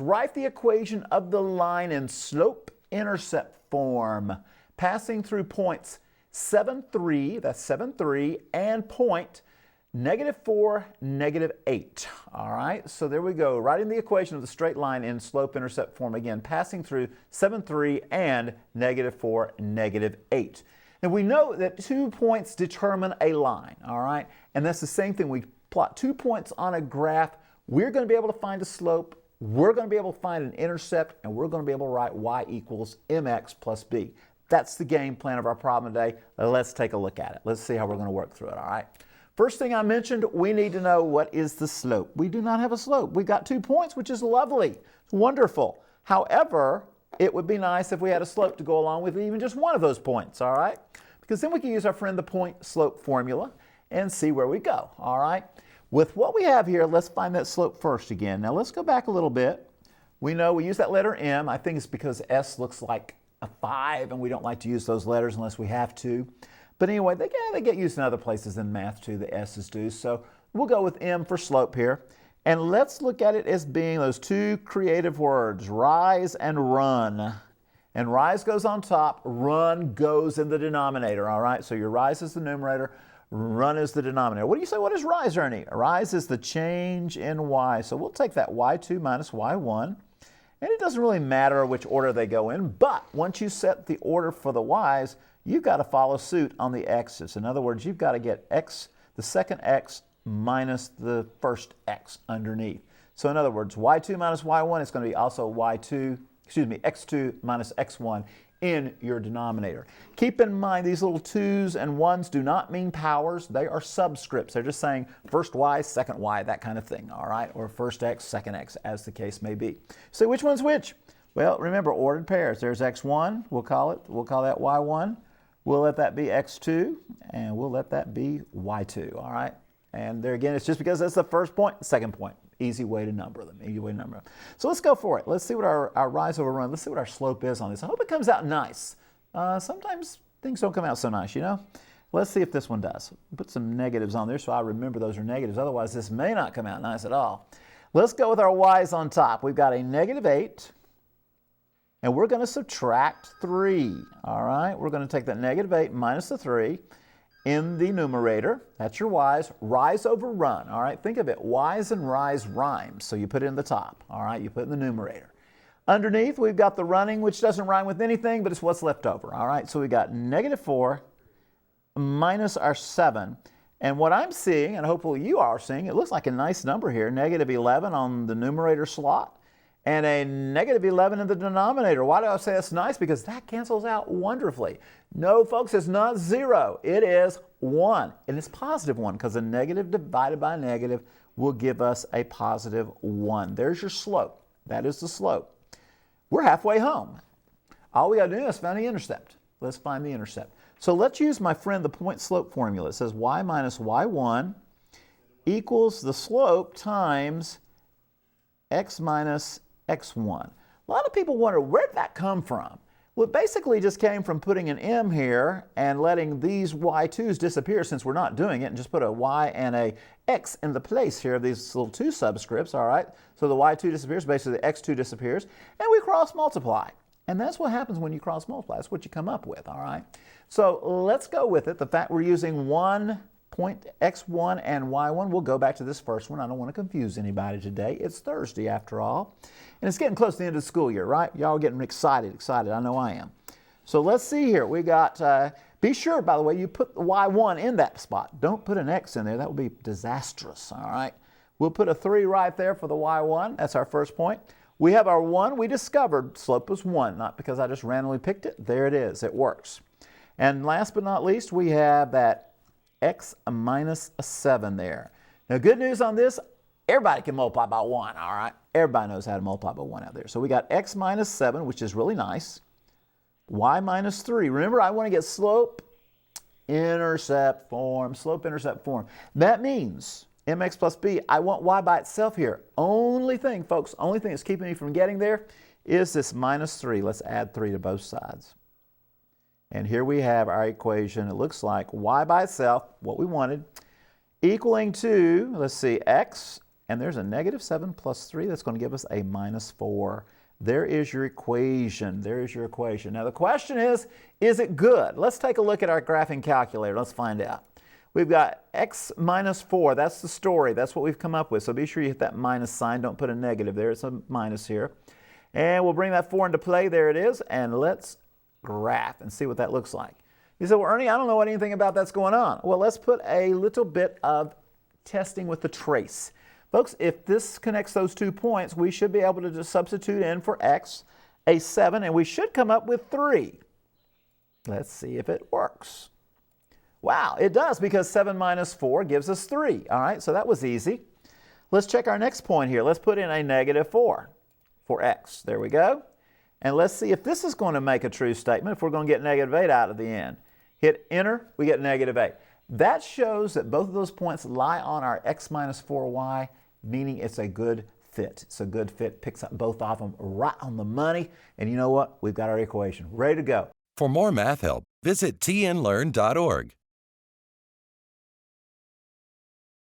Write the equation of the line in slope-intercept form, passing through points 7, 3, that's 7, 3, and point -4, -8. All right, so there we go. Writing the equation of the straight line in slope-intercept form, again, passing through 7, 3, and -4, -8. And we know that 2 points determine a line, all right? And that's the same thing. We plot 2 points on a graph. We're going to be able to find a slope. We're going to be able to find an intercept, and we're going to be able to write y equals mx plus b. That's the game plan of our problem today. Let's take a look at it. Let's see how we're going to work through it, all right? First thing I mentioned, we need to know what is the slope. We do not have a slope. We've got 2 points, which is lovely. It's wonderful. However, it would be nice if we had a slope to go along with even just one of those points, all right? Because then we can use our friend the point-slope formula and see where we go, all right? With what we have here, let's find that slope first again. Now let's go back a little bit. We know we use that letter M. I think it's because S looks like a 5, and we don't like to use those letters unless we have to. But anyway, they get used in other places in math too, the S's do. So we'll go with M for slope here. And let's look at it as being those 2 creative words, rise and run. And rise goes on top, run goes in the denominator, all right? So your rise is the numerator, run is the denominator. What do you say? What is rise, Ernie? Rise is the change in y. So we'll take that y2 minus y1. And it doesn't really matter which order they go in, but once you set the order for the y's, you've got to follow suit on the x's. In other words, you've got to get x, the second x, minus the first x underneath. So in other words, y2 minus y1 is going to be also x2 minus x1 in your denominator. Keep in mind these little 2's and 1's do not mean powers. They are subscripts. They're just saying first y, second y, that kind of thing, all right? Or first x, second x, as the case may be. So which one's which? Well, remember, ordered pairs. There's x1, we'll call that y1. We'll let that be x2, and we'll let that be y2, all right? And there again, it's just because that's the first point, second point. Easy way to number them, easy way to number them. So let's go for it. Let's see what our rise over run, let's see what our slope is on this. I hope it comes out nice. Sometimes things don't come out so nice, you know? Let's see if this one does. Put some negatives on there so I remember those are negatives. Otherwise, this may not come out nice at all. Let's go with our y's on top. We've got a -8, and we're going to subtract 3, all right? We're going to take that -8 minus the 3 in the numerator. That's your y's. Rise over run, all right? Think of it. Y's and rise rhymes, so you put it in the top, all right? You put it in the numerator. Underneath, we've got the running, which doesn't rhyme with anything, but it's what's left over, all right? So we got -4 minus our 7. And what I'm seeing, and hopefully you are seeing, it looks like a nice number here, -11 on the numerator slot and a -11 in the denominator. Why do I say that's nice? Because that cancels out wonderfully. No, folks, it's not 0. It is 1. And it's +1 because a negative divided by a negative will give us a +1. There's your slope. That is the slope. We're halfway home. All we got to do is find the intercept. Let's find the intercept. So let's use, my friend, the point slope formula. It says y minus y1 equals the slope times x minus x1. A lot of people wonder, where did that come from? Well, it basically just came from putting an m here and letting these y2's disappear, since we're not doing it, and just put a y and a x in the place here of these little 2 subscripts, all right? So the y2 disappears, basically the x2 disappears, and we cross multiply. And that's what happens when you cross multiply. That's what you come up with, all right? So let's go with it. The fact we're using one point x1 and y1, we'll go back to this first one. I don't want to confuse anybody today. It's Thursday after all. And it's getting close to the end of the school year, right? Y'all getting excited. I know I am. So let's see here. We got, be sure, by the way, you put the y1 in that spot. Don't put an x in there. That would be disastrous, all right? We'll put a 3 right there for the y1. That's our first point. We have our 1. We discovered slope was 1, not because I just randomly picked it. There it is. It works. And last but not least, we have that x minus 7 there. Now, good news on this, everybody can multiply by 1, all right? Everybody knows how to multiply by 1 out there. So we got x minus 7, which is really nice. Y minus 3. Remember, I want to get slope-intercept form, slope-intercept form. That means mx plus b, I want y by itself here. Only thing, folks, only thing that's keeping me from getting there is this minus 3. Let's add 3 to both sides. And here we have our equation. It looks like y by itself, what we wanted, equaling to, let's see, x and there's a negative 7 plus 3 that's going to give us a minus 4. There is your equation. There is your equation. Now the question is it good? Let's take a look at our graphing calculator. Let's find out. We've got x minus 4. That's the story. That's what we've come up with. So be sure you hit that minus sign. Don't put a negative there. It's a minus here. And we'll bring that 4 into play. There it is. And let's graph and see what that looks like. You say, well, Ernie, I don't know anything about that's going on. Well, let's put a little bit of testing with the trace. Folks, if this connects those 2 points, we should be able to just substitute in for x a 7, and we should come up with 3. Let's see if it works. Wow, it does, because 7 minus 4 gives us 3. All right, so that was easy. Let's check our next point here. Let's put in a negative 4 for x. There we go. And let's see if this is going to make a true statement, if we're going to get negative 8 out of the end. Hit enter, we get negative 8. That shows that both of those points lie on our x minus 4y, meaning it's a good fit. It's a good fit, picks up both of them right on the money. And you know what? We've got our equation ready to go. For more math help, visit TNLearn.org.